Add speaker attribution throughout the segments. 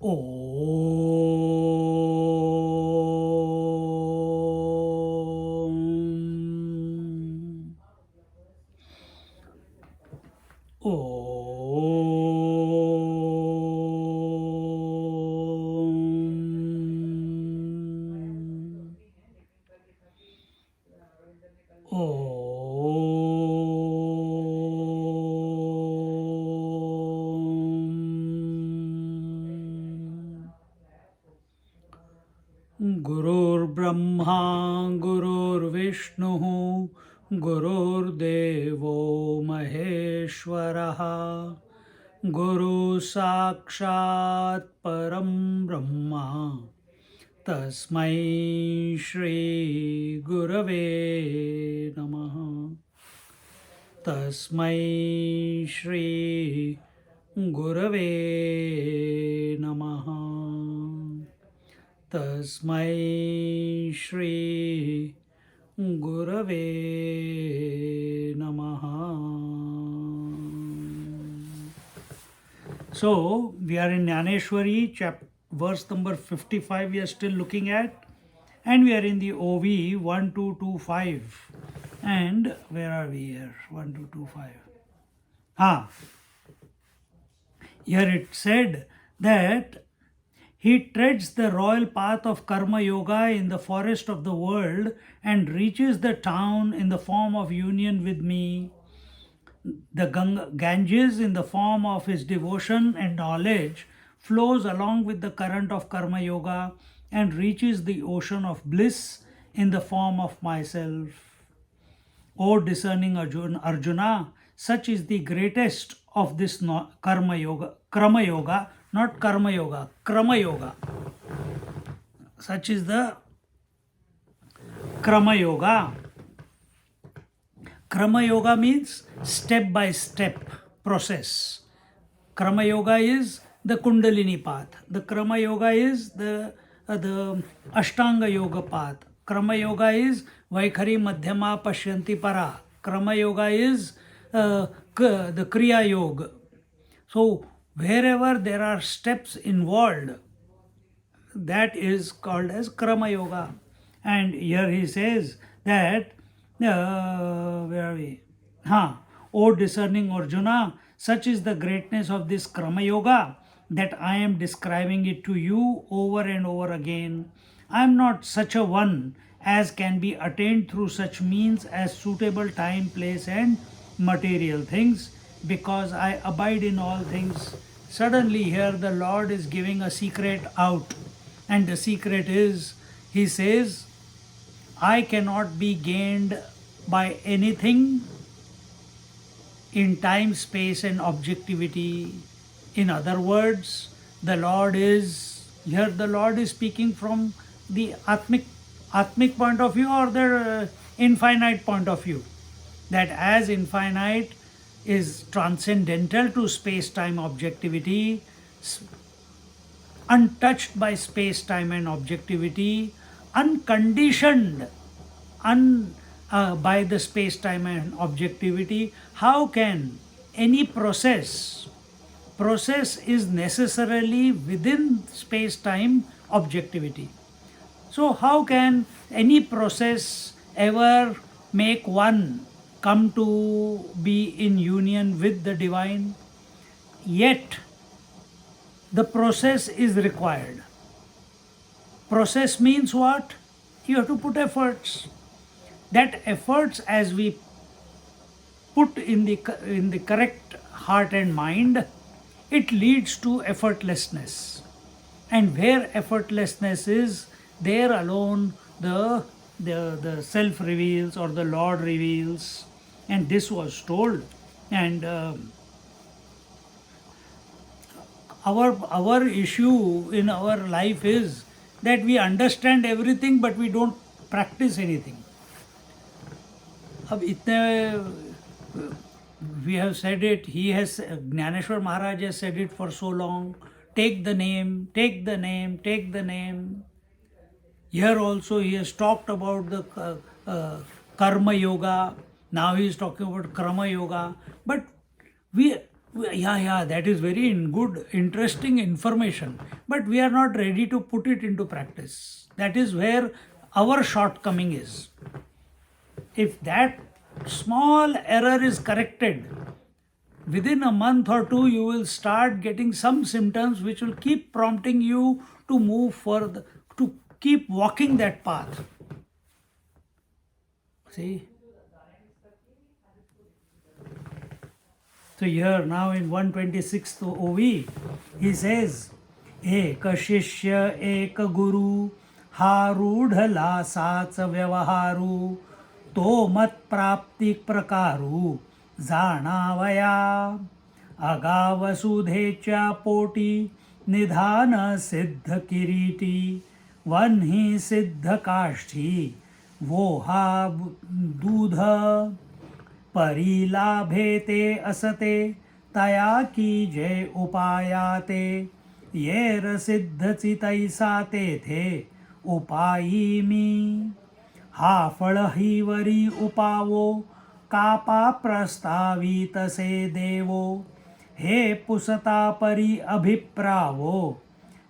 Speaker 1: Om. Om. Om. Gurur Brahma, Gurur Vishnu, Gurur Devo Maheshwaraha, Guru Sakshat Param Brahma, Tasmai Shri Gurave Namaha. Tasmai Shri Gurave Namaha. Tasmai Shri Gurave Namaha. So, we are in Gyaneshwari, verse number 55, we are still looking at, and we are in the OV 1225. And where are we here? 1225. Here it said that he treads the royal path of Karma Yoga in the forest of the world and reaches the town in the form of union with me. The Ganges, in the form of his devotion and knowledge, flows along with the current of Karma Yoga and reaches the ocean of bliss in the form of myself. O discerning Arjuna, such is the greatest of this Karma Yoga, Krama Yoga, not Karma Yoga, Krama Yoga. Such is the Krama Yoga. Krama Yoga means step by step process. Krama Yoga is the Kundalini path. The Krama Yoga is the Ashtanga Yoga path. Krama Yoga is Vaikhari Madhyama Pashyanti Para. Krama Yoga is the Kriya Yoga. So, wherever there are steps involved, that is called as Krama Yoga. And here he says that, where are we? O discerning Arjuna, such is the greatness of this Krama Yoga that I am describing it to you over and over again. I am not such a one as can be attained through such means as suitable time, place, and material things, because I abide in all things. Suddenly, here the Lord is giving a secret out, and the secret is, he says, I cannot be gained by anything in time, space, and objectivity. In other words, the Lord is speaking from the Atmic point of view or the infinite point of view. That as infinite is transcendental to space-time objectivity, untouched by space-time and objectivity, unconditioned by the space-time and objectivity, how can any process is necessarily within space-time objectivity. So how can any process ever make one come to be in union with the divine? Yet the process is required. Process means what? You have to put efforts. That efforts, as we put in the correct heart and mind, it leads to effortlessness. And where effortlessness is, there alone the self reveals or the Lord reveals. And this was told. And our issue in our life is that we understand everything but we don't practice anything. We have said it, Gyaneshwar Maharaj has said it for so long. Take the name, take the name, take the name. Here also he has talked about the Karma Yoga. Now he is talking about Krama Yoga. But Yeah, that is very good, interesting information. But we are not ready to put it into practice. That is where our shortcoming is. If that small error is corrected, within a month or two, you will start getting some symptoms which will keep prompting you to move further, to keep walking that path. See? So here now in 126th OV, he says, Ek Shishya Ek Guru Harudha Saats Vyavaharu To Mat Prapti Prakaru Zanavaya Agavasudhecha Poti Nidhana Siddha Kiriti Vanhi Siddha Kashti Voha Dudha परिलाभेते असते तया की जय उपायाते ये रसिद्ध चितैसा ते थे उपायीमी हा फळ ही worry उपावो कापा प्रस्तावित से देवो हे पुसता परी अभिप्रावो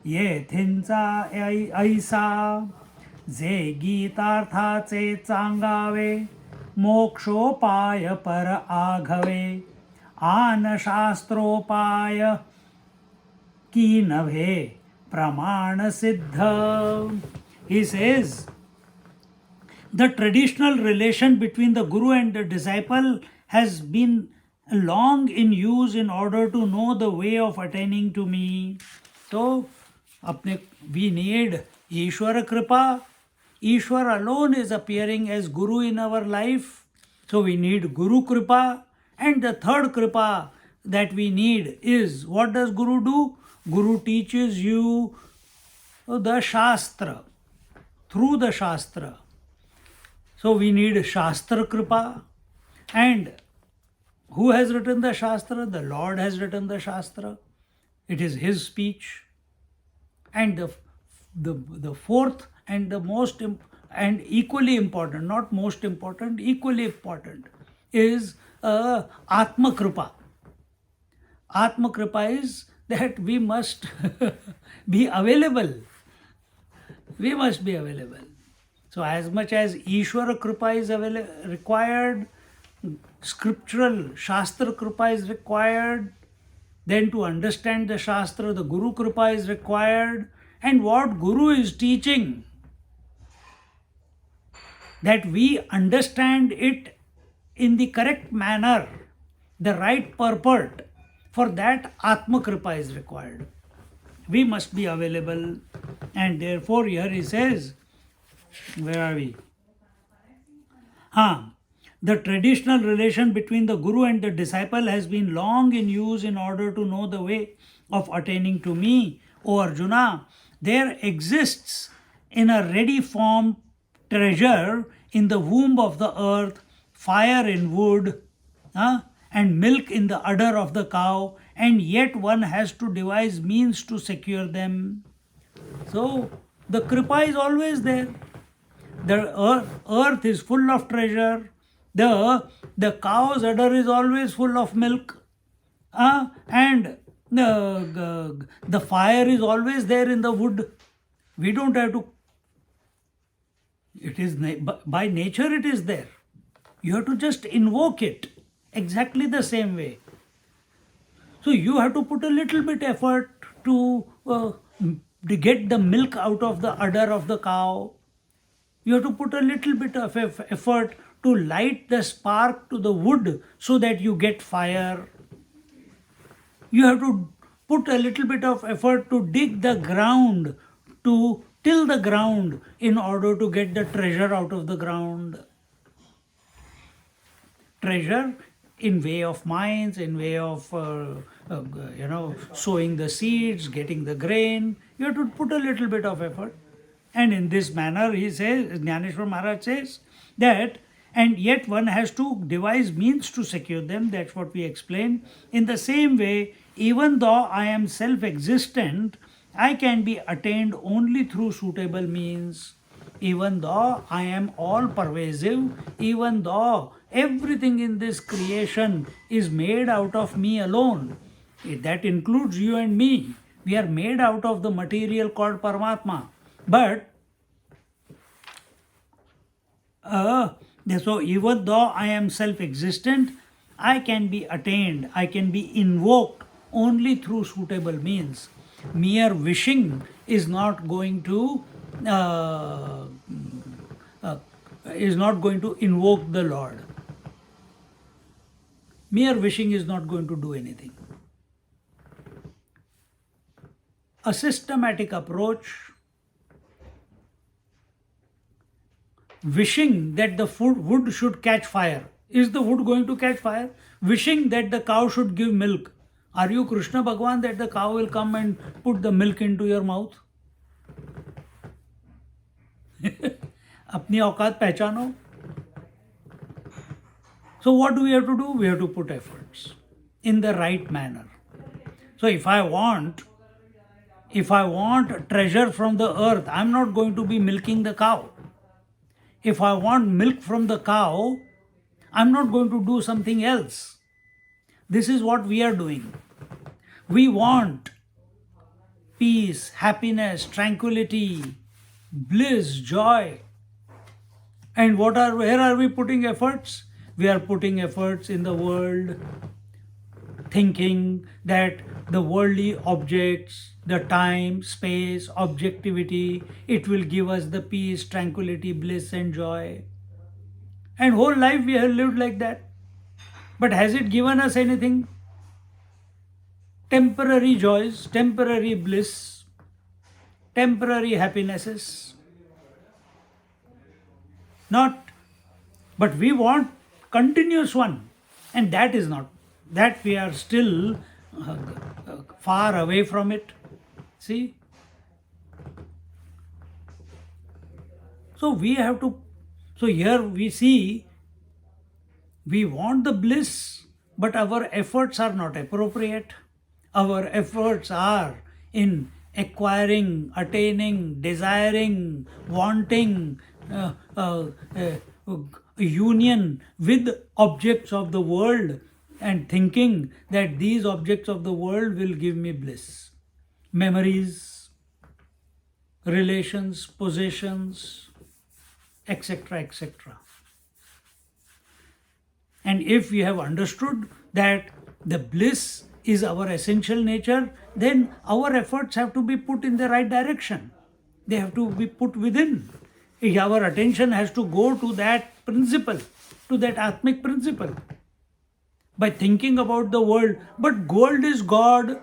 Speaker 1: ये थिंचा ऐसा जे गीतार्थाचे चांगावे मोक्षोपाय पर आघवे आन शास्त्रोपाय की नभे प्रमाण सिद्ध. He says the traditional relation between the guru and the disciple has been long in use in order to know the way of attaining to me. So we need Ishwara Kripa. Ishwar alone is appearing as Guru in our life. So we need Guru Kripa. And the third Kripa that we need is, what does Guru do? Guru teaches you the Shastra, through the Shastra. So we need Shastra Kripa. And who has written the Shastra? The Lord has written the Shastra. It is His speech. And the fourth and the most and equally important, not most important, equally important, is Atma Kripa. Atma Kripa is that we must be available. We must be available. So as much as Ishwara Kripa is required, scriptural Shastra Kripa is required, then to understand the Shastra, the Guru Kripa is required, and what Guru is teaching, that we understand it in the correct manner, the right purport, for that Atma Kripa is required. We must be available, and therefore here he says, where are we? The traditional relation between the Guru and the disciple has been long in use in order to know the way of attaining to me, O Arjuna. There exists in a ready form treasure in the womb of the earth, fire in wood, and milk in the udder of the cow, and yet one has to devise means to secure them. So the Kripa is always there. The earth is full of treasure. The cow's udder is always full of milk. And the fire is always there in the wood. We don't have to. It is by nature it is there. You have to just invoke it exactly the same way. So you have to put a little bit effort to get the milk out of the udder of the cow. You have to put a little bit of effort to light the spark to the wood so that you get fire. You have to put a little bit of effort to dig the ground, to till the ground in order to get the treasure out of the ground. Treasure in way of mines, in way of sowing the seeds, getting the grain. You have to put a little bit of effort. And in this manner, he says, Gyaneshwari Maharaj says that, and yet one has to devise means to secure them. That's what we explain. In the same way, even though I am self-existent, I can be attained only through suitable means. Even though I am all pervasive, even though Everything in this creation is made out of me alone. That includes you and me. We are made out of the material called Paramatma. But so even though I am self-existent, I can be attained, I can be invoked only through suitable means. Mere wishing is not going to invoke the Lord. Mere wishing is not going to do anything. A systematic approach, wishing that the wood should catch fire. Is the wood going to catch fire? Wishing that the cow should give milk. Are you Krishna Bhagwan that the cow will come and put the milk into your mouth? अपनी औकात पहचानो. So what do we have to do? We have to put efforts in the right manner. So if I want treasure from the earth, I'm not going to be milking the cow. If I want milk from the cow, I'm not going to do something else. This is what we are doing. We want peace, happiness, tranquility, bliss, joy. And where are we putting efforts? We are putting efforts in the world, thinking that the worldly objects, the time, space, objectivity, it will give us the peace, tranquility, bliss and joy. And whole life we have lived like that. But has it given us anything? Temporary joys, temporary bliss, temporary happinesses. Not. But we want continuous one. And that is not. That we are still far away from it. See? So we have to, so here we see, we want the bliss, but our efforts are not appropriate. Our efforts are in acquiring, attaining, desiring, wanting, union with objects of the world and thinking that these objects of the world will give me bliss. Memories, relations, possessions, etc., etc. And if we have understood that the bliss is our essential nature, then our efforts have to be put in the right direction. They have to be put within. Our attention has to go to that principle, to that Atmic principle. By thinking about the world, but gold is God.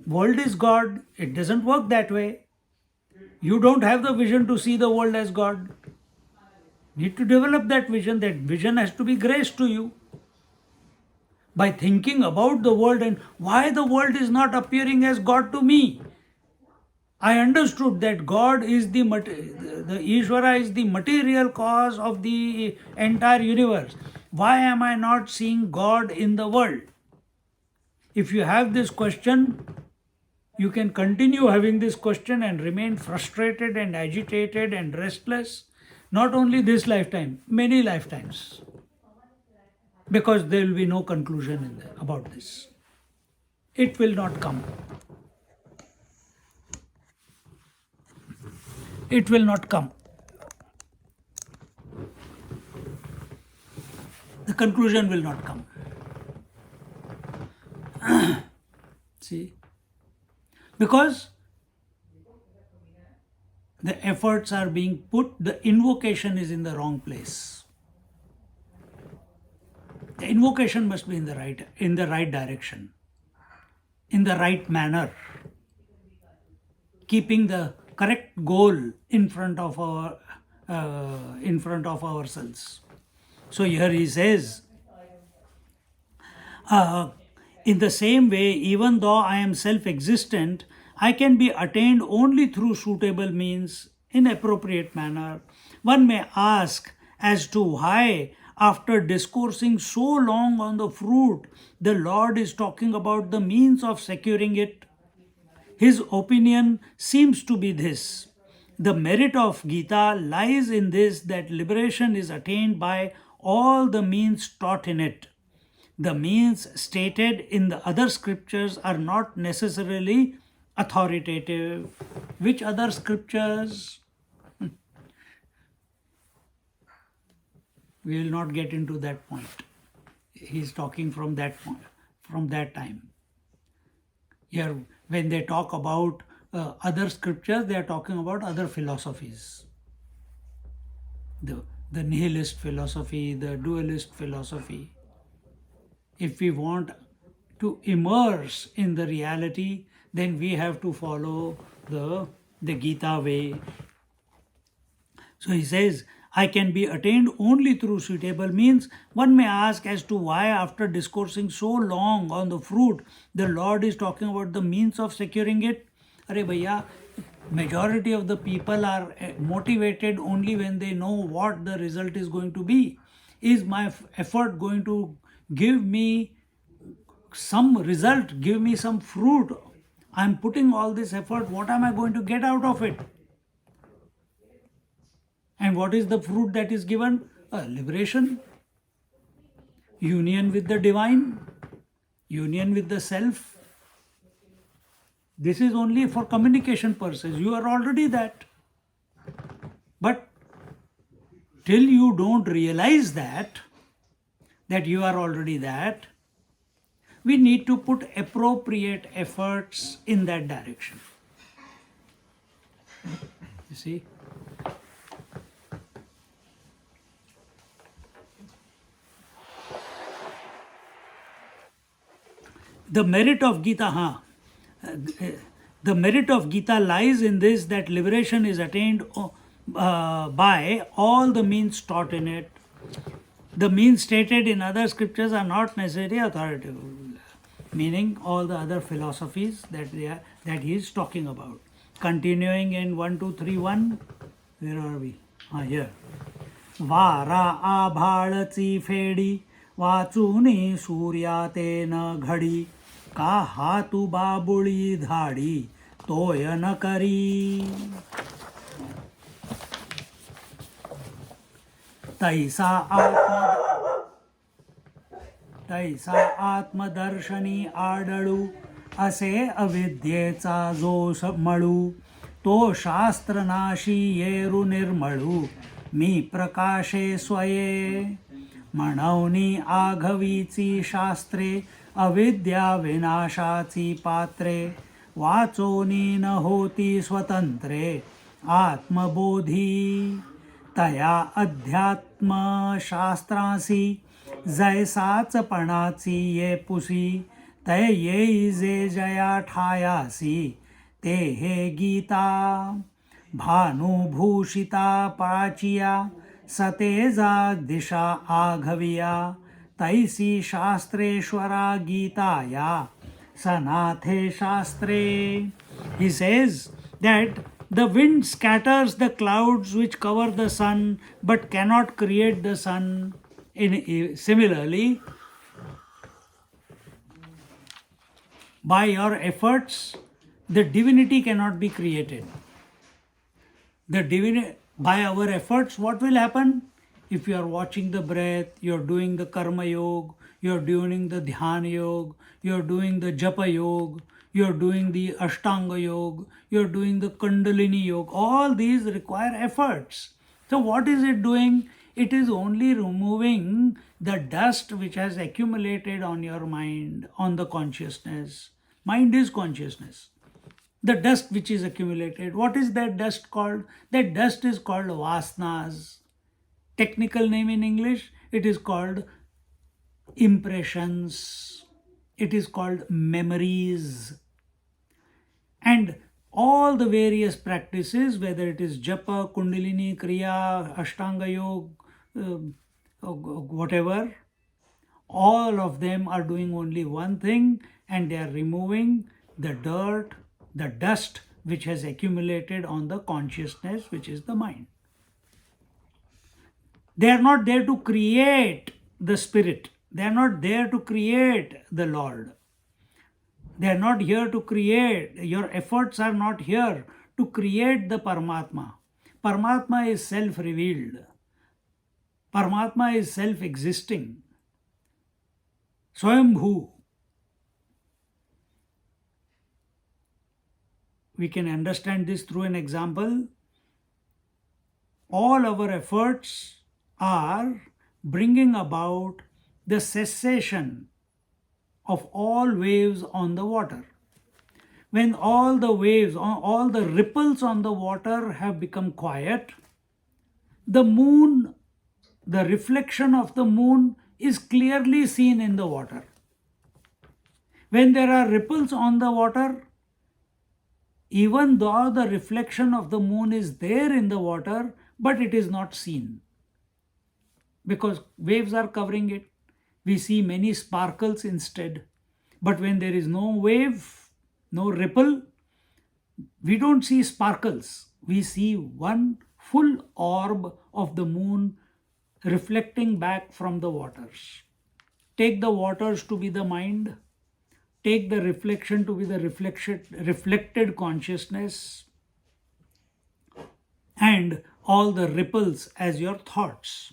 Speaker 1: World is God. It doesn't work that way. You don't have the vision to see the world as God. Need to develop that vision. That vision has to be grace to you. By thinking about the world and why the world is not appearing as God to me. I understood that God is the Ishvara is the material cause of the entire universe. Why am I not seeing God in the world? If you have this question, you can continue having this question and remain frustrated and agitated and restless. Not only this lifetime, many lifetimes. Because there will be no conclusion about this. It will not come. It will not come. The conclusion will not come. See? Because the efforts are being put, the invocation is in the wrong place. The invocation must be in the right direction, in the right manner, keeping the correct goal in front of ourselves. So here he says, in the same way, even though I am self-existent, I can be attained only through suitable means, in appropriate manner. One may ask as to why, after discoursing so long on the fruit, the Lord is talking about the means of securing it. His opinion seems to be this: The merit of Gita lies in this, that liberation is attained by all the means taught in it. The means stated in the other scriptures are not necessarily authoritative. Which other scriptures? We will not get into that point. He is talking from that point, from that time. Here, when they talk about other scriptures, they are talking about other philosophies. The nihilist philosophy, the dualist philosophy. If we want to immerse in the reality, then we have to follow the Gita way. So he says, I can be attained only through suitable means. One may ask as to why, after discoursing so long on the fruit, the Lord is talking about the means of securing it. Arey bhaiya, majority of the people are motivated only when they know what the result is going to be. Is my effort going to give me some result, give me some fruit? I'm putting all this effort, what am I going to get out of it? And what is the fruit that is given? Liberation, union with the divine, union with the self. This is only for communication purposes. You are already that. But till you don't realize that you are already that, we need to put appropriate efforts in that direction. You see? The merit of Gita, the merit of Gita lies in this, that liberation is attained by all the means taught in it. The means stated in other scriptures are not necessarily authoritative, meaning all the other philosophies that he is talking about. Continuing in 1231, where are we? Here. Vara abhalachi fedi वाचूनी Surya तेन घडी का हातू बाबुळी धाडी तोय न करी तैसा आत्मदर्शनी आडळू असे अविद्येचा जोश मळू तो शास्त्रनाशी येरु निर्मळू मी प्रकाशे स्वये म्हणवनी आघवीची शास्त्रे अविद्या विनाशाची पात्रे वाचोनी न होती स्वतंत्रे आत्मबोधी तया अध्यात्म शास्त्रासी जैसाचपणाची ये पुसी तय येई जे जया ठायासी ते हे गीता भानुभूषिता प्राचिया सतेजा दिशा आघविया तैसी शास्त्रेश्वरा गीताया सनाथे शास्त्रे. He says that the wind scatters the clouds which cover the sun but cannot create the sun. Similarly, by your efforts, the divinity cannot be created. By our efforts, what will happen? If you are watching the breath, you are doing the karma yoga, you are doing the dhyana yoga, you are doing the japa yoga, you are doing the ashtanga yoga, you are doing the kundalini yoga. All these require efforts. So what is it doing? It is only removing the dust which has accumulated on your mind, on the consciousness. Mind is consciousness. The dust which is accumulated. What is that dust called? That dust is called vasanas. Technical name in English, it is called impressions. It is called memories. And all the various practices, whether it is japa, kundalini, kriya, ashtanga yoga, whatever, all of them are doing only one thing, and they are removing the dirt, the dust which has accumulated on the consciousness, which is the mind. They are not there to create the spirit. They are not there to create the Lord. They are not here to create. Your efforts are not here to create the Paramatma. Paramatma is self-revealed. Paramatma is self-existing. Swayambhu. We can understand this through an example. All our efforts are bringing about the cessation of all waves on the water. When all the waves, all the ripples on the water have become quiet, the moon, the reflection of the moon is clearly seen in the water. When there are ripples on the water, even though the reflection of the moon is there in the water, but it is not seen because waves are covering it. We see many sparkles instead. But when there is no wave, no ripple, we don't see sparkles. We see one full orb of the moon reflecting back from the waters. Take the waters to be the mind. Take the reflection to be the reflected consciousness, and all the ripples as your thoughts.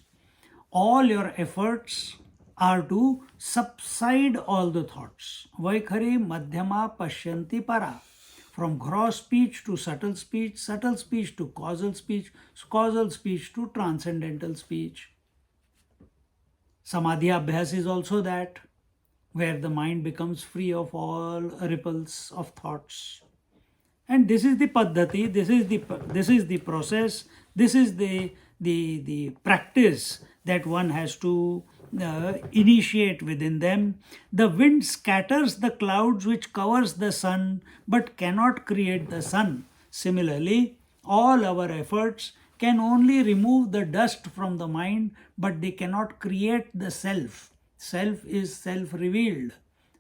Speaker 1: All your efforts are to subside all the thoughts. Vaikhari madhyama pashyanti para. From gross speech to subtle speech to causal speech to transcendental speech. Samadhi abhyas is also that, where the mind becomes free of all ripples of thoughts. And this is the paddhati, this is the process, this is the practice that one has to initiate within them. The wind scatters the clouds which covers the sun, but cannot create the sun. Similarly, all our efforts can only remove the dust from the mind, but they cannot create the self. Self is self-revealed.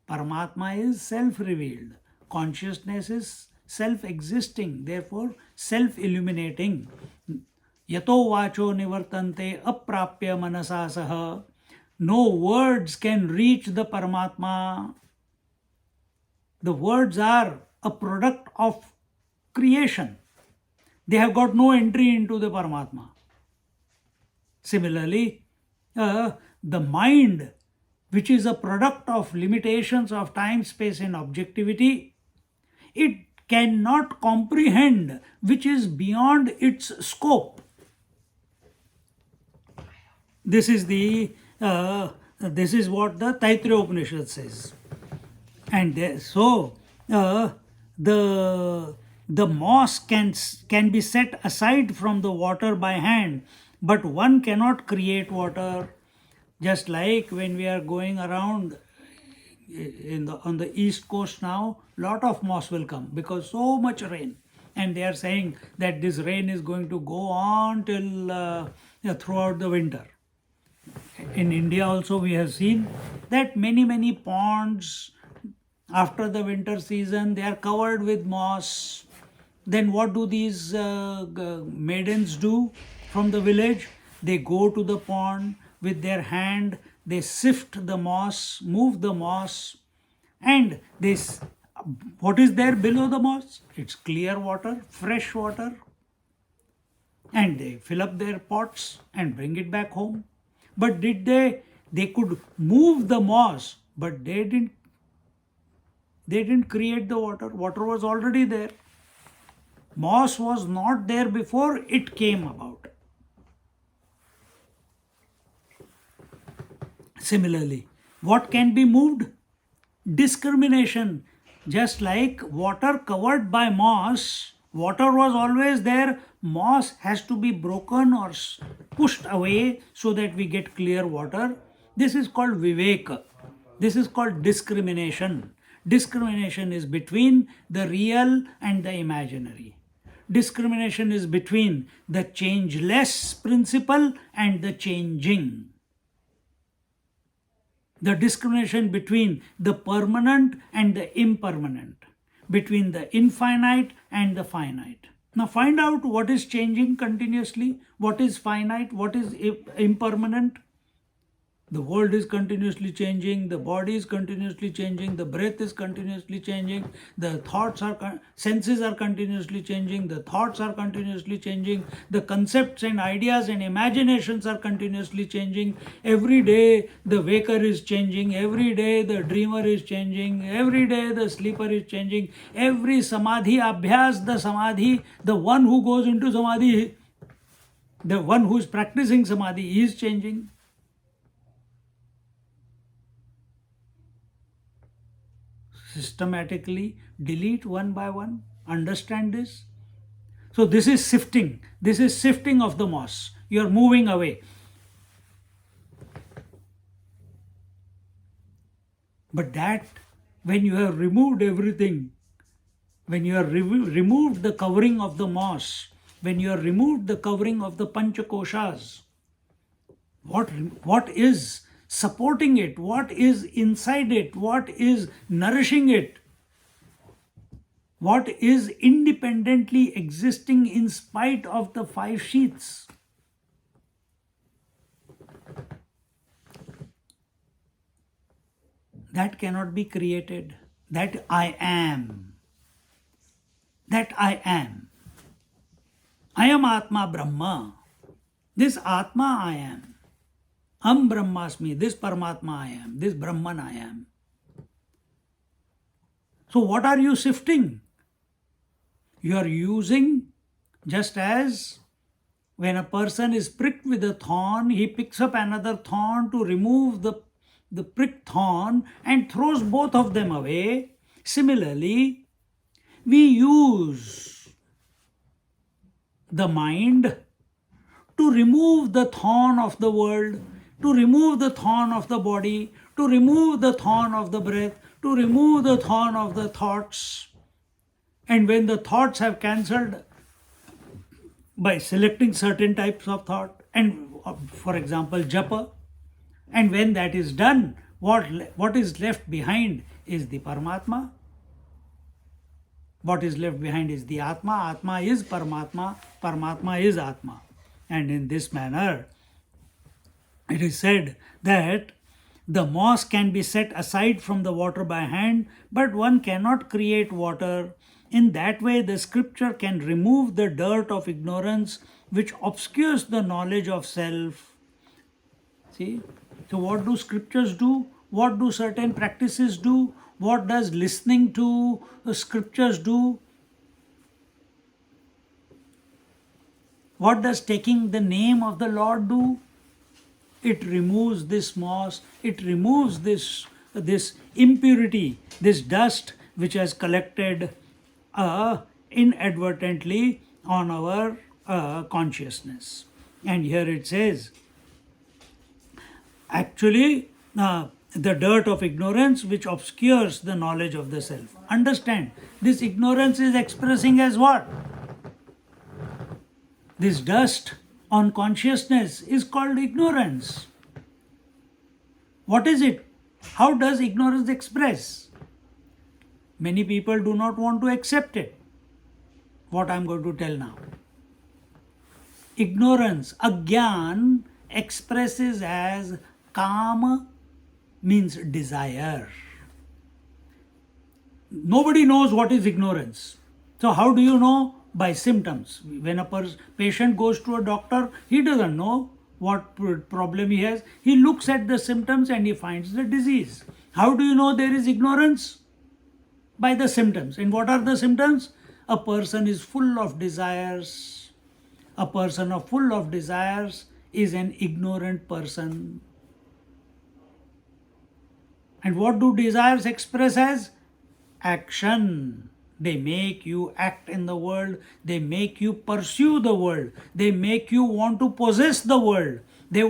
Speaker 1: Paramatma is self-revealed. Consciousness is self-existing, therefore self-illuminating. Yato vacho nivartante aprapya manasa saha. No words can reach the Paramatma. The words are a product of creation. They have got no entry into the Paramatma. Similarly, the mind, which is a product of limitations of time, space and objectivity, it cannot comprehend which is beyond its scope. This is what the Taittiriya Upanishad says. And so the moss can be set aside from the water by hand, but one cannot create water. Just like when we are going around on the east coast now, lot of moss will come because so much rain, and they are saying that this rain is going to go on till throughout the winter. In India also we have seen that many ponds, after the winter season, they are covered with moss. Then what do these maidens do from the village? They go to the pond with their hand, they sift the moss, move the moss, and what is there below the moss? It's clear water, fresh water. And they fill up their pots and bring it back home. But they could move the moss, but they didn't create the water. Water was already there. Moss was not there before it came about. Similarly, what can be moved? Discrimination. Just like water covered by moss, water was always there. Moss has to be broken or pushed away so that we get clear water. This is called viveka. This is called discrimination. Discrimination is between the real and the imaginary. Discrimination is between the changeless principle and the changing. The discrimination between the permanent and the impermanent, between the infinite and the finite. Now find out what is changing continuously, what is finite, what is impermanent. The world is continuously changing, the body is continuously changing, the breath is continuously changing, the senses are continuously changing, the thoughts are continuously changing, the concepts and ideas and imaginations are continuously changing. Every day the waker is changing, every day the dreamer is changing, every day the sleeper is changing. Every samadhi abhyas, the one who goes into samadhi, the one who is practicing samadhi is changing. Systematically delete one by one. Understand this? So this is sifting. This is sifting of the moss. You are moving away. But that, when you have removed everything, when you have removed the covering of the moss, when you have removed the covering of the panchakoshas, what is supporting it, what is inside it, what is nourishing it, what is independently existing in spite of the five sheaths. That cannot be created. That I am. That I am. I am Atma Brahma. This Atma I am. Brahmasmi, this Paramatma I am, this Brahman I am. So what are you sifting? You are using, just as when a person is pricked with a thorn, he picks up another thorn to remove the pricked thorn and throws both of them away. Similarly, we use the mind to remove the thorn of the world, to remove the thorn of the body, to remove the thorn of the breath, to remove the thorn of the thoughts. And when the thoughts have cancelled, by selecting certain types of thought, and for example japa, and when that is done, what is left behind is the Paramatma. What is left behind is the Atma. Atma is Paramatma. Paramatma is Atma. And in this manner, it is said that the moss can be set aside from the water by hand, but one cannot create water. In that way, the scripture can remove the dirt of ignorance which obscures the knowledge of self. See? So what do scriptures do? What do certain practices do? What does listening to the scriptures do? What does taking the name of the Lord do? It removes this moss, it removes this impurity, this dust which has collected inadvertently on our consciousness. And here it says, actually, the dirt of ignorance which obscures the knowledge of the self. Understand, this ignorance is expressing as what? This dust on consciousness is called ignorance. What is it? How does ignorance express? Many people do not want to accept it. What I am going to tell now. Ignorance, agyan, expresses as kama, means desire. Nobody knows what is ignorance. So how do you know? By symptoms. When a patient goes to a doctor, he doesn't know what problem he has. He looks at the symptoms and he finds the disease. How do you know there is ignorance? By the symptoms. And what are the symptoms? A person is full of desires. A person full of desires is an ignorant person. And what do desires express as? Action. They make you act in the world. They make you pursue the world. They make you want to possess the world. They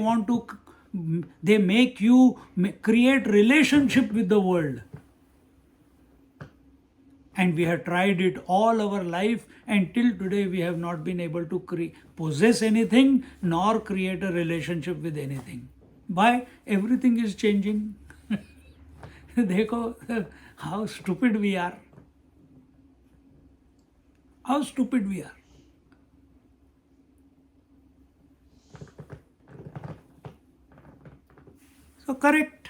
Speaker 1: make you create relationship with the world. And we have tried it all our life, and till today we have not been able to possess anything nor create a relationship with anything. Why? Everything is changing. Dekho how stupid we are. How stupid we are. So correct.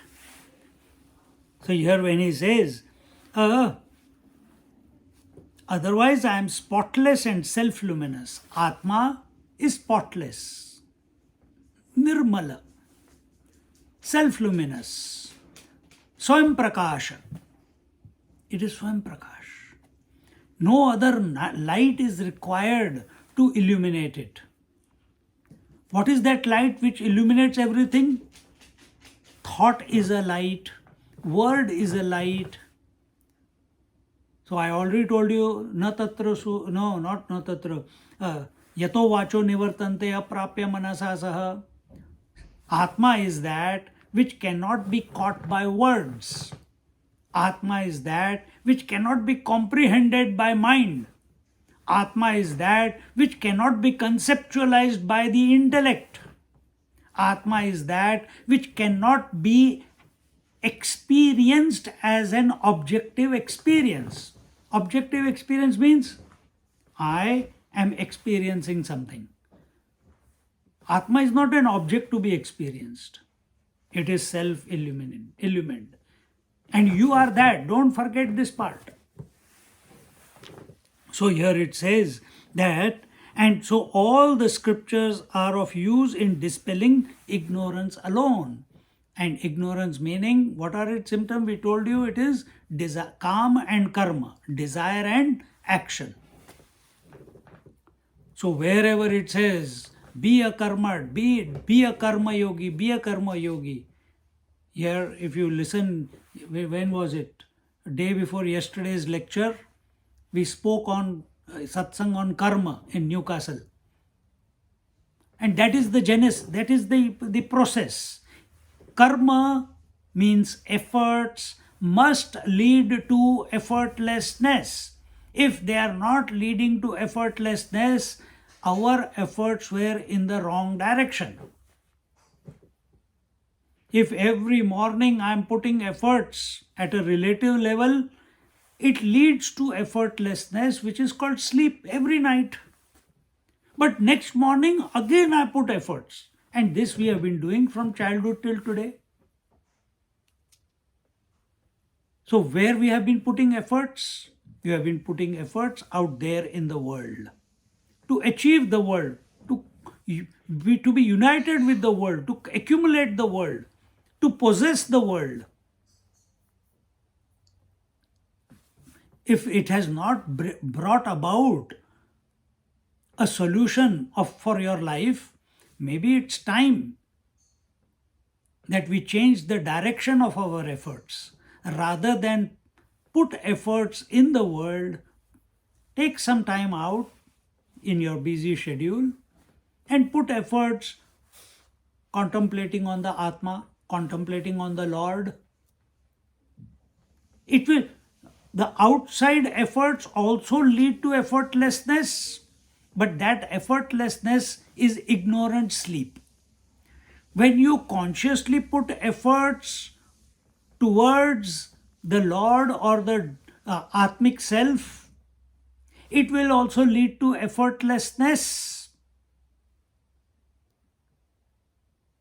Speaker 1: So here when he says, otherwise I am spotless and self-luminous. Atma is spotless, nirmala, self-luminous, Swam Prakasha. It is Swam Prakash. No other light is required to illuminate it. What is that light which illuminates everything? Thought is a light, word is a light. So I already told you, not tatra, yato vacho nivartante aprapya manasa saha. Atma is that which cannot be caught by words. Atma is that which cannot be comprehended by mind. Atma is that which cannot be conceptualized by the intellect. Atma is that which cannot be experienced as an objective experience. Objective experience means I am experiencing something. Atma is not an object to be experienced. It is self-illumined. And you are that. Don't forget this part. So here it says that, and so all the scriptures are of use in dispelling ignorance alone. And ignorance meaning, what are its symptoms? We told you it is karma and karma, desire and action. So wherever it says, be a karma, be a karma yogi, be a karma yogi. Here, if you listen, when was it? Day before yesterday's lecture, we spoke on satsang on karma in Newcastle. And that is the genesis, that is the process. Karma means efforts must lead to effortlessness. If they are not leading to effortlessness, our efforts were in the wrong direction. If every morning I am putting efforts at a relative level, it leads to effortlessness, which is called sleep every night. But next morning, again I put efforts. And this we have been doing from childhood till today. So where we have been putting efforts? We have been putting efforts out there in the world. To achieve the world, to be united with the world, to accumulate the world, to possess the world. If it has not brought about a solution for your life, maybe it's time that we change the direction of our efforts. Rather than put efforts in the world, take some time out in your busy schedule and put efforts contemplating on the Atma, contemplating on the Lord. The outside efforts also lead to effortlessness, but that effortlessness is ignorant sleep. When you consciously put efforts towards the Lord or the Atmic self, it will also lead to effortlessness.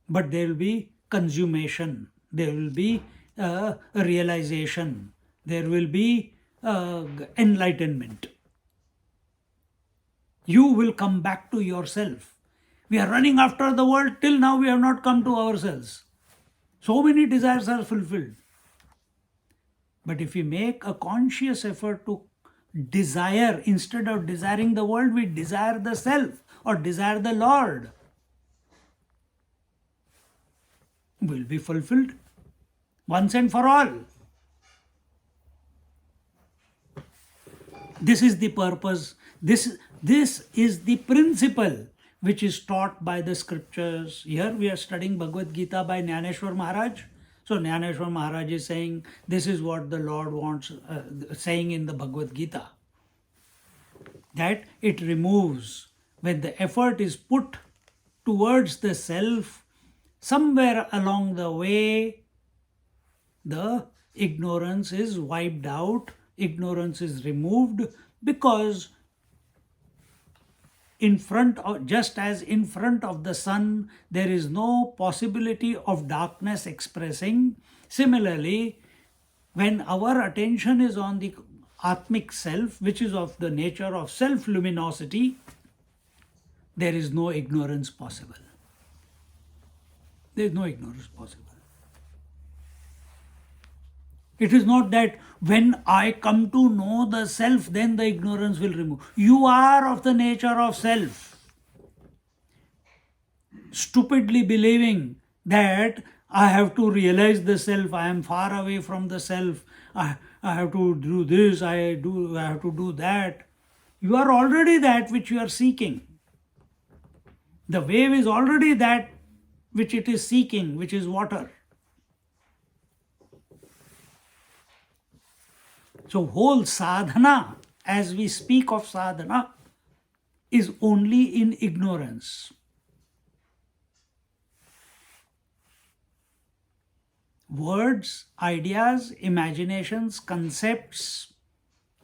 Speaker 1: But there will be consummation, there will be a realization, there will be enlightenment. You will come back to yourself. We are running after the world, till now we have not come to ourselves. So many desires are fulfilled. But if we make a conscious effort to desire, instead of desiring the world, we desire the self or desire the Lord, will be fulfilled once and for all. This is the purpose. This is the principle which is taught by the scriptures. Here we are studying Bhagavad Gita by Gyaneshwari Maharaj. So Gyaneshwari Maharaj is saying, this is what the Lord wants, saying in the Bhagavad Gita. That it removes, when the effort is put towards the self, somewhere along the way, the ignorance is wiped out, ignorance is removed, because just as in front of the sun there is no possibility of darkness expressing, similarly, when our attention is on the Atmic self, which is of the nature of self-luminosity, there is no ignorance possible. There is no ignorance possible. It is not that when I come to know the self, then the ignorance will remove. You are of the nature of self. Stupidly believing that I have to realize the self, I am far away from the self, I have to do this, I have to do that. You are already that which you are seeking. The wave is already that which it is seeking, which is water. So whole sadhana, as we speak of sadhana, is only in ignorance. Words, ideas, imaginations, concepts,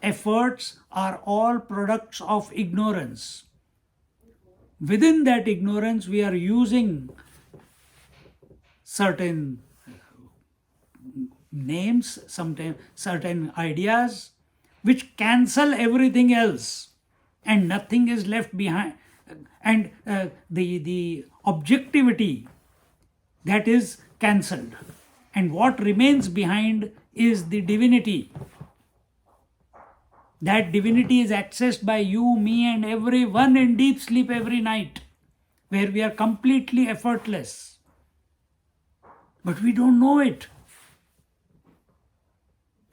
Speaker 1: efforts are all products of ignorance. Within that ignorance, we are using certain names, sometimes certain ideas, which cancel everything else, and nothing is left behind. And the objectivity, that is cancelled. And what remains behind is the divinity. That divinity is accessed by you, me, and everyone in deep sleep every night, where we are completely effortless. But we don't know it.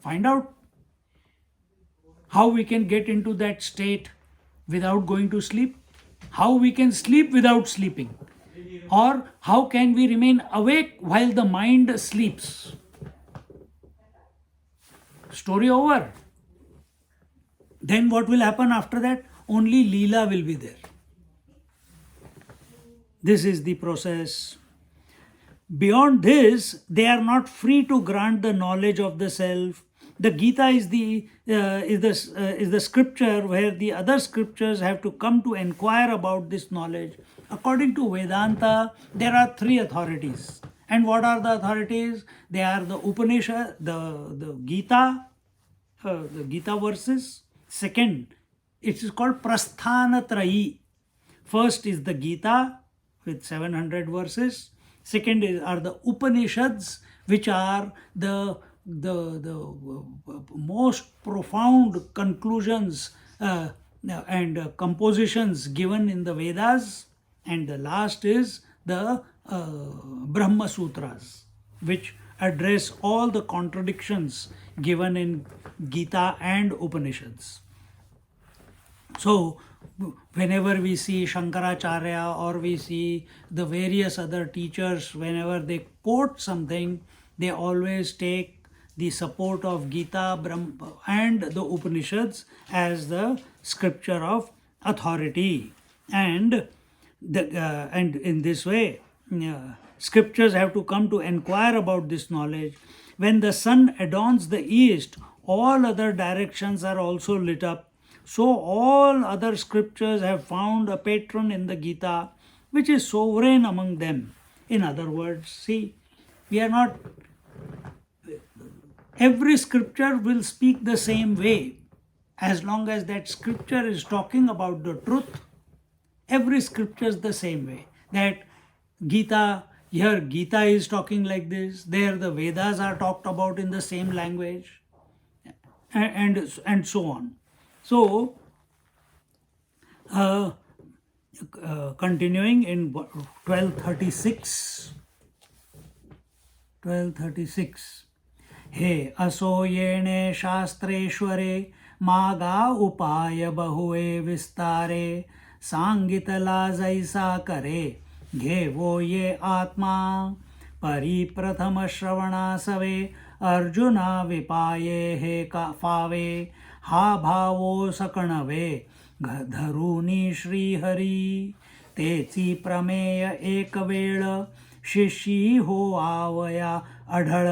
Speaker 1: Find out how we can get into that state without going to sleep, how we can sleep without sleeping, or how can we remain awake while the mind sleeps. Story over. Then what will happen after that? Only Leela will be there. This is the process. Beyond this, they are not free to grant the knowledge of the self. The Gita is the scripture where the other scriptures have to come to inquire about this knowledge. According to Vedanta, there are three authorities. And what are the authorities? They are the Upanishad, the Gita verses. Second, it is called Prasthanatrayi. First is the Gita with 700 verses. Second are the Upanishads, which are the most profound conclusions and compositions given in the Vedas. And the last is the Brahma Sutras, which address all the contradictions given in Gita and Upanishads. So, whenever we see Shankaracharya or we see the various other teachers, whenever they quote something, they always take the support of Gita, Brahma, and the Upanishads as the scripture of authority. And in this way, scriptures have to come to inquire about this knowledge. When the sun adorns the east, all other directions are also lit up. So all other scriptures have found a patron in the Gita, which is sovereign among them. In other words, see, we are not... Every scripture will speak the same way. As long as that scripture is talking about the truth, every scripture is the same way. That Gita, here Gita is talking like this, there the Vedas are talked about in the same language, and so on. So, continuing in 1236, हे असोयेणे शास्त्रेश्वरे मागा उपाय बहुए विस्तारे सांगितला जैसा करे घेवो ये आत्मा परिप्रथम श्रवणासवे अर्जुना विपाये हे का फावे हा भावो सकणवे धरुनी श्रीहरी तेची प्रमेय एक वेळ शिष्यी हो आवया अढळ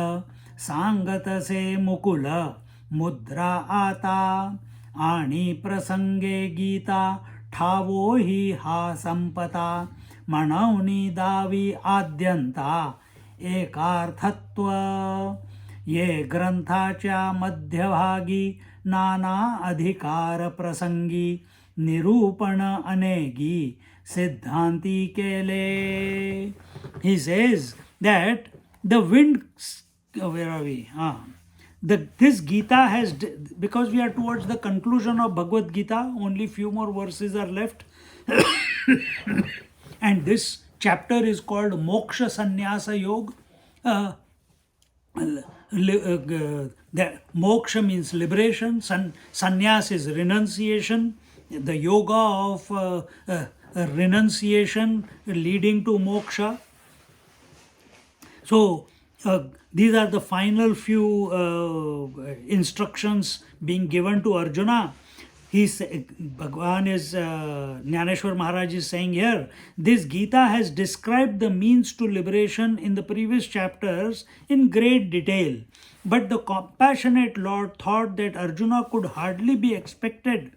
Speaker 1: सांगतसे मुकुल मुद्रा आता आणि प्रसंगे गीता ठावो ही हा संपता म्हणवनी दावी आद्यंता एकार्थत्व ये ग्रंथाच्या मध्यभागी नाना अधिकार प्रसंगी निरूपण अनेगी सिद्धांती केले. He says that the wind, where are we? This Gita has, because we are towards the conclusion of Bhagavad Gita, only few more verses are left. And this chapter is called Moksha Sanyaasa Yoga. Moksha means liberation, sannyas is renunciation, the yoga of renunciation leading to moksha. So these are the final few instructions being given to Arjuna. Bhagavan is, Gyaneshwari Maharaj is saying here, this Gita has described the means to liberation in the previous chapters in great detail. But the compassionate Lord thought that Arjuna could hardly be expected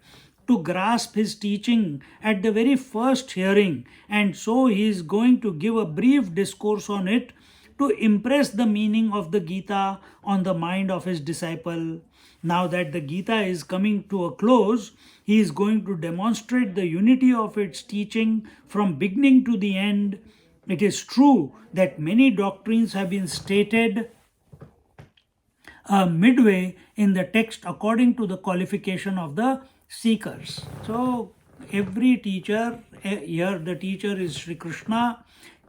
Speaker 1: to grasp his teaching at the very first hearing, and so he is going to give a brief discourse on it to impress the meaning of the Gita on the mind of his disciple. Now that the Gita is coming to a close, he is going to demonstrate the unity of its teaching from beginning to the end. It is true that many doctrines have been stated midway in the text according to the qualification of the seekers. So every teacher, here the teacher is Sri Krishna,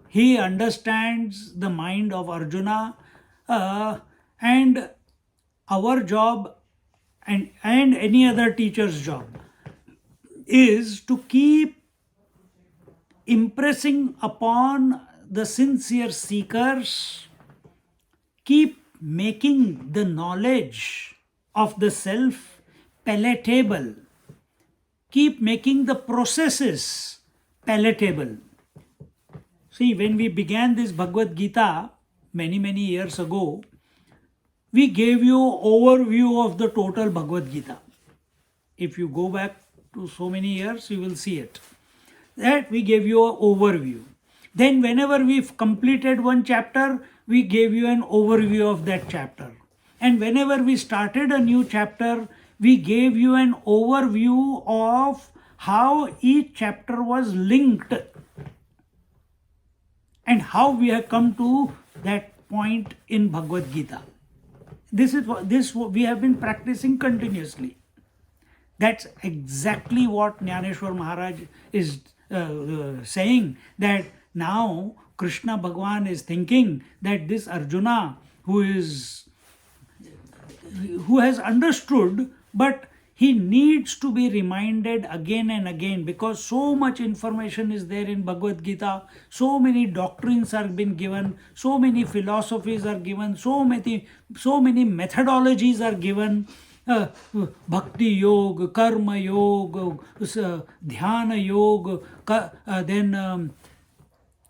Speaker 1: he understands the mind of Arjuna, and our job and any other teacher's job is to keep impressing upon the sincere seekers, keep making the knowledge of the self palatable, keep making the processes palatable. See, when we began this Bhagavad Gita many years ago, we gave you overview of the total Bhagavad Gita. If you go back to so many years, you will see it. That we gave you an overview. Then whenever we've completed one chapter, we gave you an overview of that chapter. And whenever we started a new chapter, we gave you an overview of how each chapter was linked and how we have come to that point in Bhagavad Gita. This we have been practicing continuously. That's exactly what Gyaneshwari Maharaj is saying, that now Krishna Bhagavan is thinking that this Arjuna who has understood, but he needs to be reminded again and again, because so much information is there in Bhagavad Gita, so many doctrines are been given, so many philosophies are given, so many methodologies are given, Bhakti Yoga, Karma Yoga, Dhyana Yoga, then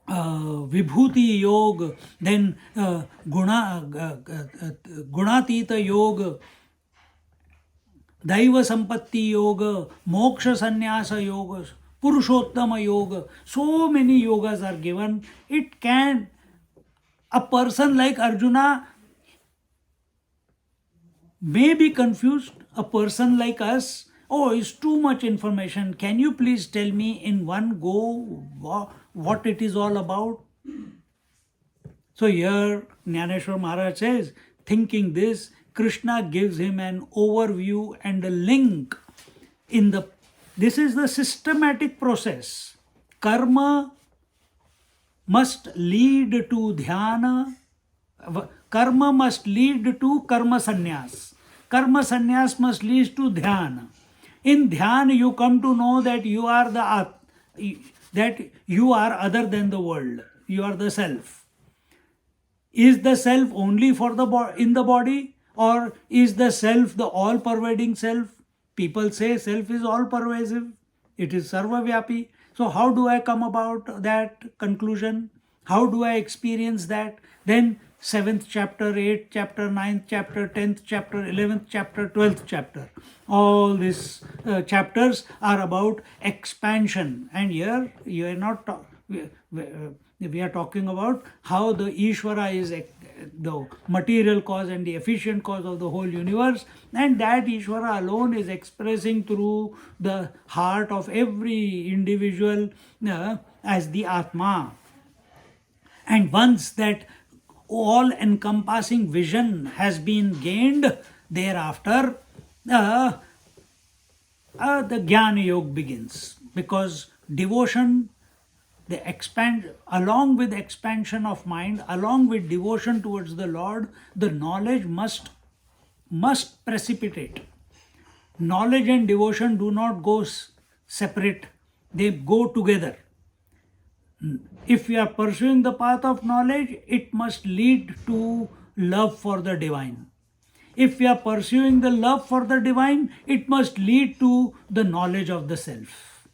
Speaker 1: Vibhuti Yoga, then Gunatita Yoga, Daiva Sampatti Yoga, Moksha Sanyaasa Yoga, Purushottama Yoga. So many yogas are given. It can, a person like Arjuna may be confused. A person like us, oh, it's too much information. Can you please tell me in one go what it is all about? So here Gyaneshwari Maharaj says, thinking this, Krishna gives him an overview and a link in the, this is the systematic process. Karma must lead to dhyana, karma must lead to karma sannyas. Karma sannyas must lead to dhyana. In dhyana you come to know that you are that you are other than the world. You are the self. Is the self only for in the body? Or is the self the all-pervading self? People say self is all-pervasive. It is sarva-vyapi. So how do I come about that conclusion? How do I experience that? Then 7th chapter, 8th chapter, 9th chapter, 10th chapter, 11th chapter, 12th chapter. All these chapters are about expansion. And here you are not we are talking about how the Ishvara is the material cause and the efficient cause of the whole universe, and that Ishvara alone is expressing through the heart of every individual as the Atma. And once that all encompassing vision has been gained, thereafter the Jnana Yoga begins, because devotion, along with expansion of mind, along with devotion towards the Lord, the knowledge must precipitate. Knowledge and devotion do not go separate, they go together. If we are pursuing the path of knowledge, it must lead to love for the divine. If we are pursuing the love for the divine, it must lead to the knowledge of the self.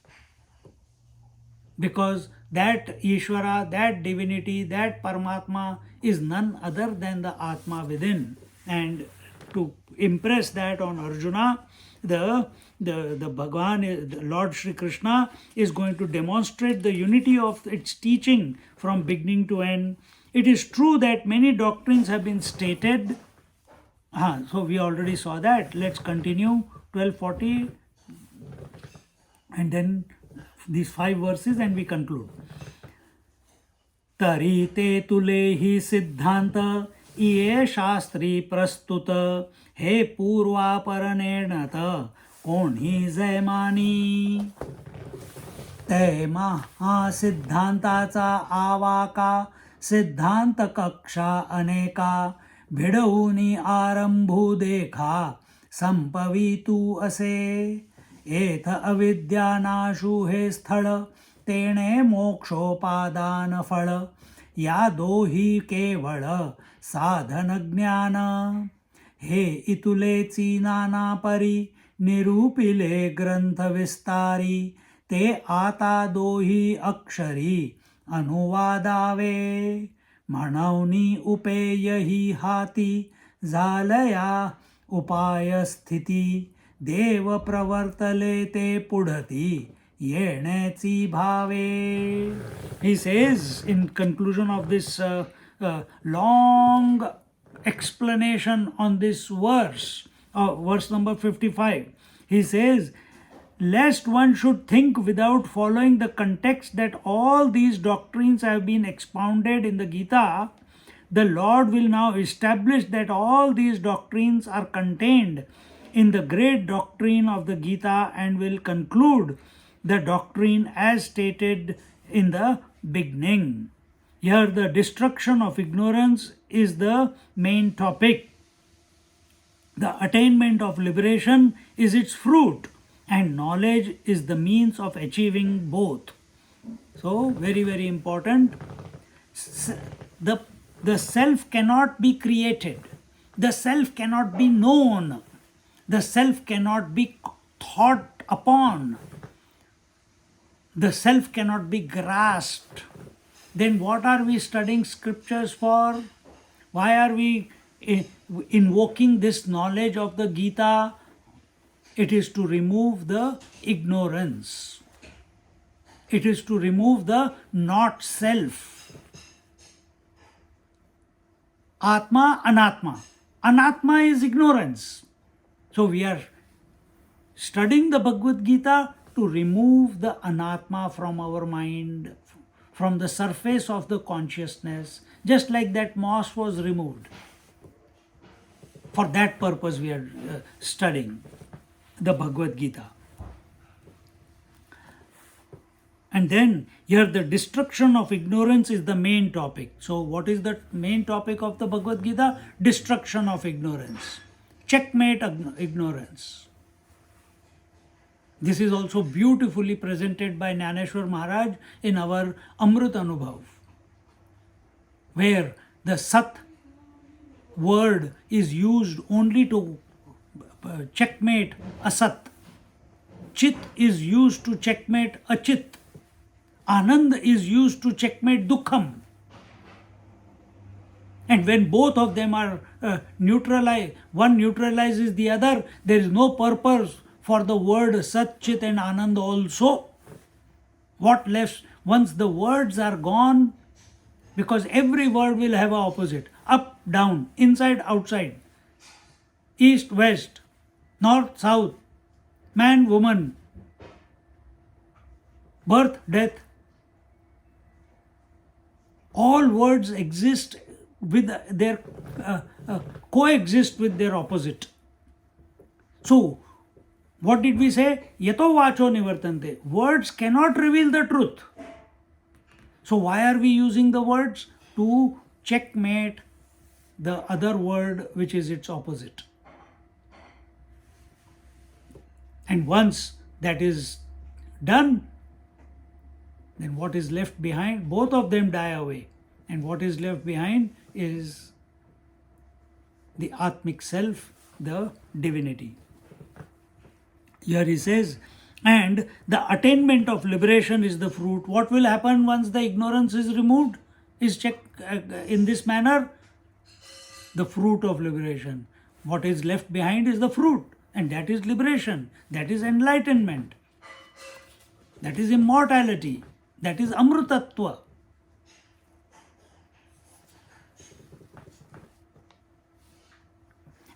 Speaker 1: Because that Ishvara, that divinity, that Paramatma is none other than the Atma within. And to impress that on Arjuna, the Bhagavan, the Lord Shri Krishna, is going to demonstrate the unity of its teaching from beginning to end. It is true that many doctrines have been stated. So we already saw that. Let's continue 1240 and then these 5 verses and we conclude. तरी ते तुले ही सिद्धांत ये शास्त्री प्रस्तुत हे पूर्वापरणेणत कोणी जयमानी. ते महासिद्धांताचा आवाका सिद्धांत कक्षा अनेका भिडवूनी आरंभू देखा संपवितू असे. एथ अविद्यानाशु हे स्थळ तेणे मोक्षोपादान फळ. या दोही केवळ साधन ज्ञान. हे इतुलेची नाना परी निरूपिले ग्रंथ विस्तारी. ते आता दोही अक्षरी अनुवादावे. म्हणवनी उपेय ही हाती झालया उपाय स्थिती. देव प्रवर्तले ते पुढती येण्याची भावे. He says in conclusion of this long explanation on this verse, verse number 55, he says, lest one should think without following the context that all these doctrines have been expounded in the Gita, the Lord will now establish that all these doctrines are contained in the great doctrine of the Gita and will conclude the doctrine as stated in the beginning. Here the destruction of ignorance is the main topic. The attainment of liberation is its fruit, and knowledge is the means of achieving both. So, very, very important. The self cannot be created. The self cannot be known. The self cannot be thought upon. The self cannot be grasped. Then what are we studying scriptures for? Why are we invoking this knowledge of the Gita? It is to remove the ignorance. It is to remove the not self. Atma, Anatma. Anatma is ignorance. So we are studying the Bhagavad Gita to remove the Anatma from our mind, from the surface of the consciousness, just like that moss was removed. For that purpose we are studying the Bhagavad Gita. And then here the destruction of ignorance is the main topic. So what is the main topic of the Bhagavad Gita? Destruction of ignorance. Checkmate ignorance. This is also beautifully presented by Gyaneshwari Maharaj in our Amrit Anubhav, where the Sat word is used only to checkmate Asat. Chit is used to checkmate Achit. Anand is used to checkmate Dukkham. And when both of them are neutralized, one neutralizes the other, there is no purpose for the word Sat, Chit and Anand also. What left, once the words are gone, because every word will have an opposite, up, down, inside, outside, east, west, north, south, man, woman, birth, death. All words exist with their coexist with their opposite. So, what did we say? Yato vacho nivartante. Words cannot reveal the truth. So, why are we using the words? To checkmate the other word which is its opposite. And once that is done, then what is left behind? Both of them die away. And what is left behind is the Atmic self, the divinity. Here he says, and the attainment of liberation is the fruit. What will happen once the ignorance is removed? Is checked in this manner? The fruit of liberation. What is left behind is the fruit, and that is liberation. That is enlightenment. That is immortality. That is amrutatva.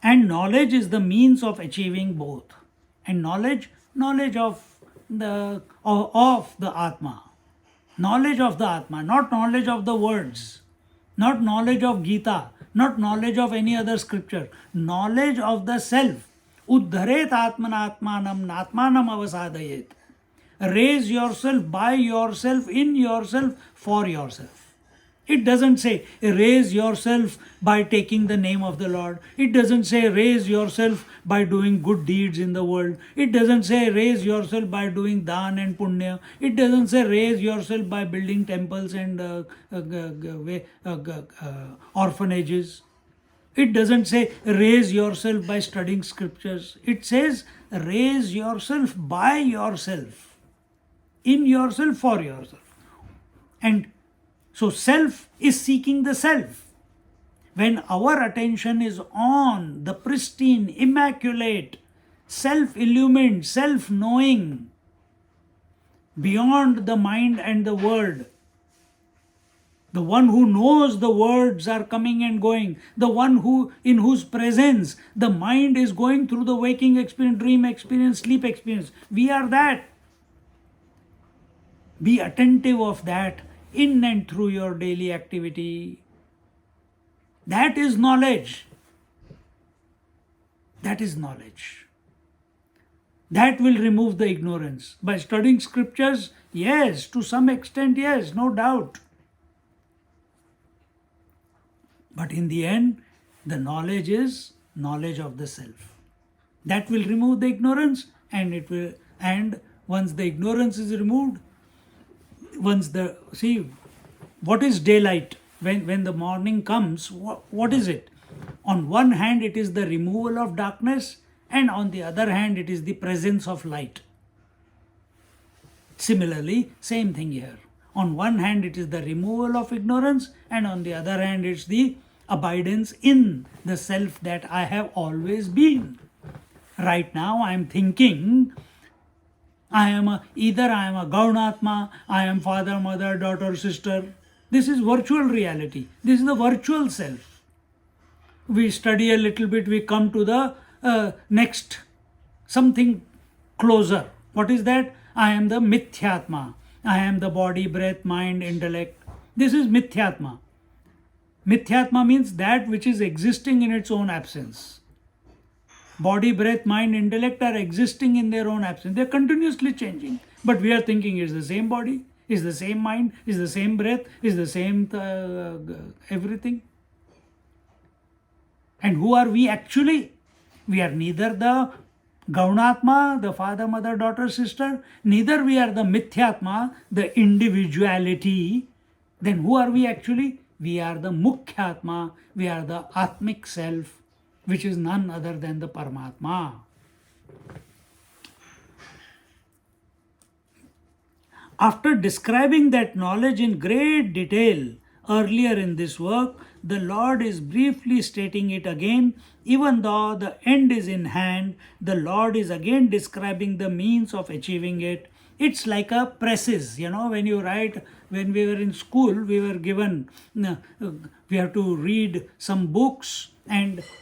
Speaker 1: And knowledge is the means of achieving both. And knowledge of the Atma. Knowledge of the Atma, not knowledge of the words, not knowledge of Gita, not knowledge of any other scripture. Knowledge of the self. Uddharet atmanatmanam natmanam avasadayet. Raise yourself by yourself, in yourself, for yourself. It doesn't say raise yourself by taking the name of the Lord. It doesn't say raise yourself by doing good deeds in the world. It doesn't say raise yourself by doing dan and punya. It doesn't say raise yourself by building temples and orphanages. It doesn't say raise yourself by studying scriptures. It says raise yourself by yourself, in yourself, for yourself. And so self is seeking the self. When our attention is on the pristine, immaculate, self-illumined, self-knowing, beyond the mind and the word, the one who knows the words are coming and going, the one in whose presence the mind is going through the waking experience, dream experience, sleep experience, we are that. Be attentive of that in and through your daily activity. That is knowledge. That is knowledge. That will remove the ignorance. By studying scriptures, yes, to some extent, yes, no doubt. But in the end, the knowledge is knowledge of the self. That will remove the ignorance, and once the ignorance is removed, what is daylight? When the morning comes, what is it? On one hand, it is the removal of darkness, and on the other hand, it is the presence of light. Similarly, same thing here. On one hand, it is the removal of ignorance, and on the other hand, it's the abidance in the self that I have always been. Right now, I am thinking I am a Gaunatma, I am father, mother, daughter, sister. This is virtual reality. This is the virtual self. We study a little bit, we come to the next, something closer. What is that? I am the Mithyatma. I am the body, breath, mind, intellect. This is Mithyatma. Mithyatma means that which is existing in its own absence. Body, breath, mind, intellect are existing in their own absence. They are continuously changing. But we are thinking it's the same body, it's the same mind, it's the same breath, it's the same everything. And who are we actually? We are neither the Gaunatma, the father, mother, daughter, sister, neither we are the Mithyatma, the individuality. Then who are we actually? We are the Mukhyatma, we are the Atmic self, which is none other than the Paramatma. After describing that knowledge in great detail earlier in this work, the Lord is briefly stating it again. Even though the end is in hand, the Lord is again describing the means of achieving it. It's like a precis, when you write, when we were in school, we were given, we have to read some books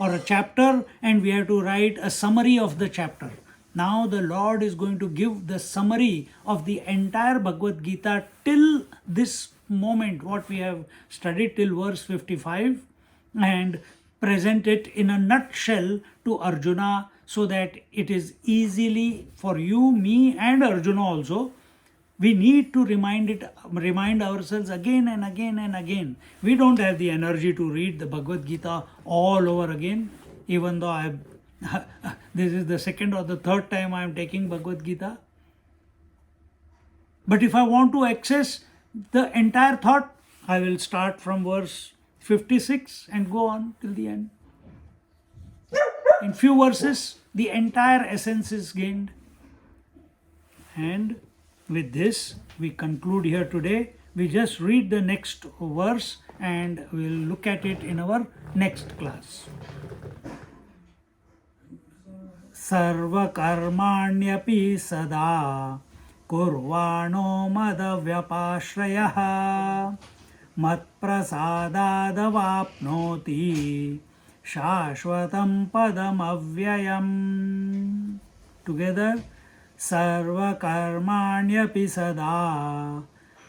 Speaker 1: or a chapter, and we have to write a summary of the chapter. Now the Lord is going to give the summary of the entire Bhagavad Gita till this moment, what we have studied till verse 55, and present it in a nutshell to Arjuna, so that it is easily for you, me, and Arjuna also. We need to remind ourselves again and again and again. We don't have the energy to read the Bhagavad Gita all over again, even though this is the second or the third time I am taking Bhagavad Gita. But if I want to access the entire thought, I will start from verse 56 and go on till the end. In few verses, the entire essence is gained. And with this, we conclude here today. We just read the next verse and we'll look at it in our next class. Sarva karmanyapi sada kurvano madavyapashrayah matprasadadavapnoti shashvatam padam avyayam. Together, sarva karmanyapi sada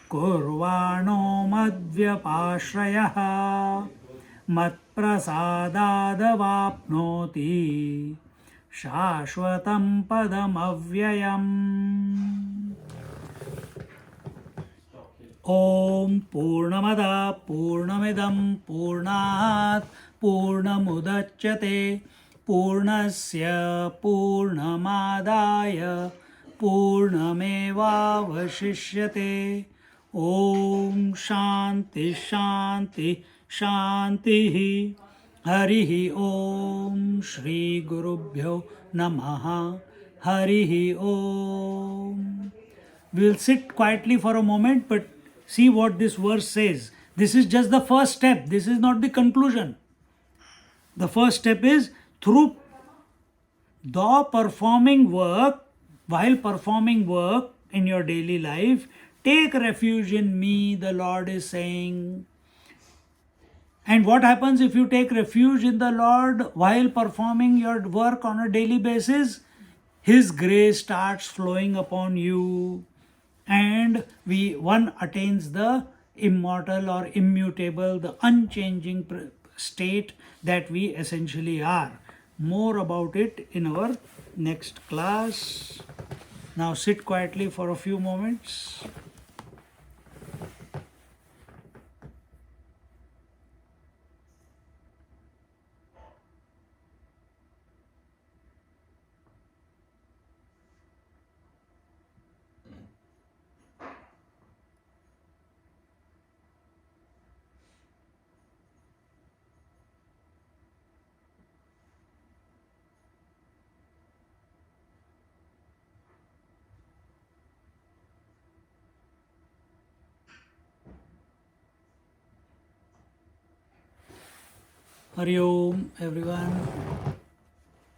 Speaker 1: kurvano madvyapashrayah matprasadadavapnoti shashvatam padam avyayam. Om Purnamada Purnamidam Purnat Purnamudachyate Purnasya Purnamadaya Purnamevavashishyate. Om Shanti Shanti Shanti. Harihi Om. Shri Gurubhyo Namaha. Harihi Om. We will sit quietly for a moment, but see what this verse says. This is just the first step. This is not the conclusion. The first step is through the performing work, while performing work in your daily life, take refuge in me, the Lord is saying. And what happens if you take refuge in the Lord while performing your work on a daily basis? His grace starts flowing upon you, and one attains the immortal or immutable, the unchanging state that we essentially are. More about it in our next class. Now sit quietly for a few moments. Hari Om, everyone.